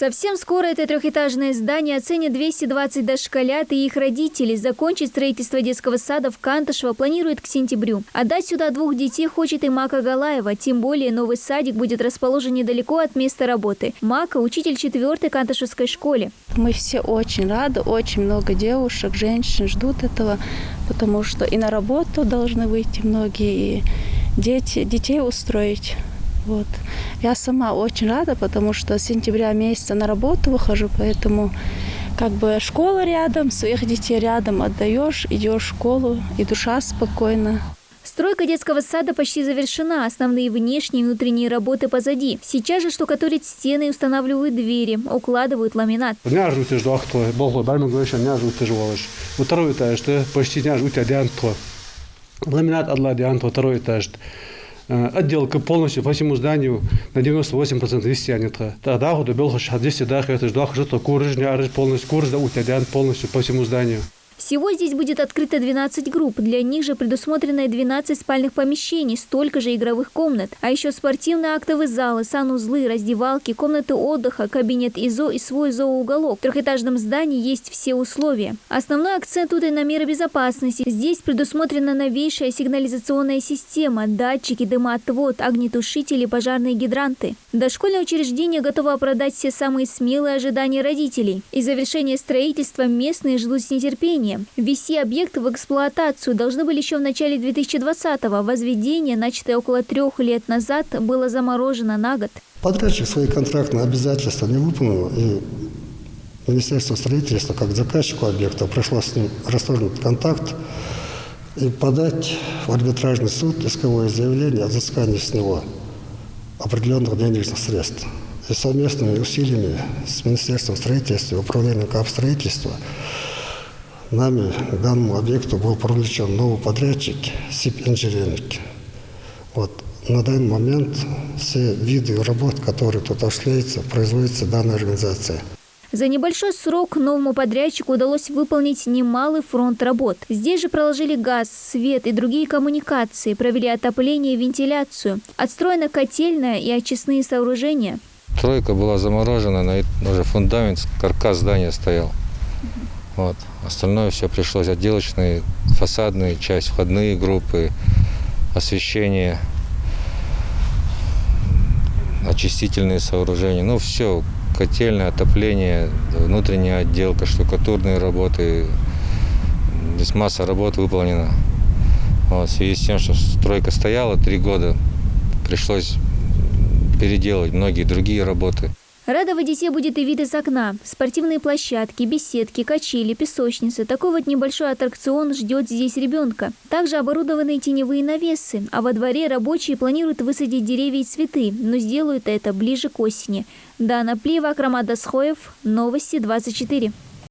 Совсем скоро это трехэтажное здание оценит 220 дошколят и их родителей. Закончить строительство детского сада в Канташево планирует к сентябрю. Отдать сюда 2 детей хочет и Мака Галаева. Тем более новый садик будет расположен недалеко от места работы. Мака – учитель 4-й Канташевской школе. Мы все очень рады, очень много девушек, женщин ждут этого, потому что и на работу должны выйти многие, и детей устроить. Вот. Я сама очень рада, потому что с сентября месяца на работу выхожу, поэтому как бы школа рядом, своих детей рядом отдаешь, идешь в школу, и душа спокойна. Стройка детского сада почти завершена. Основные внешние и внутренние работы позади. Сейчас же штукатурят стены и устанавливают двери, укладывают ламинат. Второй этаж, почти ламинат второй этаж. Отделка полностью по всему зданию на 98% висянет. Тогда полностью по всему зданию. Всего здесь будет открыто 12 групп. Для них же предусмотрено 12 спальных помещений, столько же игровых комнат. А еще спортивные актовые залы, санузлы, раздевалки, комнаты отдыха, кабинет ИЗО и свой зооуголок. В трехэтажном здании есть все условия. Основной акцент тут и на меры безопасности. Здесь предусмотрена новейшая сигнализационная система, датчики, дымоотвод, огнетушители, пожарные гидранты. Дошкольное учреждение готово оправдать все самые смелые ожидания родителей. И завершение строительства местные ждут с нетерпением. Ввести объект в эксплуатацию должны были еще в начале 2020-го. Возведение, начатое около 3 лет назад, было заморожено на год. Подрядчик свои контрактные обязательства не выполнил, и Министерство строительства, как заказчику объекта, пришлось с ним расторгнуть контакт и подать в арбитражный суд исковое заявление о взыскании с него определенных денежных средств. И совместными усилиями с Министерством строительства и Управлением капстроительства нами к данному объекту был привлечен новый подрядчик СИП Инженеринг. Вот. На данный момент все виды работ, которые тут осуществляются, производятся данной организацией. За небольшой срок новому подрядчику удалось выполнить немалый фронт работ. Здесь же проложили газ, свет и другие коммуникации, провели отопление и вентиляцию. Отстроена котельная и очистные сооружения. Стройка была заморожена, уже фундамент, каркас здания стоял. Вот. Остальное все пришлось отделочные, фасадные часть, входные группы, освещение, очистительные сооружения. Ну все, котельное, отопление, внутренняя отделка, штукатурные работы. Здесь масса работ выполнена. Вот. В связи с тем, что стройка стояла 3 года, пришлось переделать многие другие работы. Радовать детей будет и вид из окна. Спортивные площадки, беседки, качели, песочницы. Такой вот небольшой аттракцион ждет здесь ребенка. Также оборудованы теневые навесы. А во дворе рабочие планируют высадить деревья и цветы, но сделают это ближе к осени. Дана Плива, Акрамат Дасхоев, Новости 24.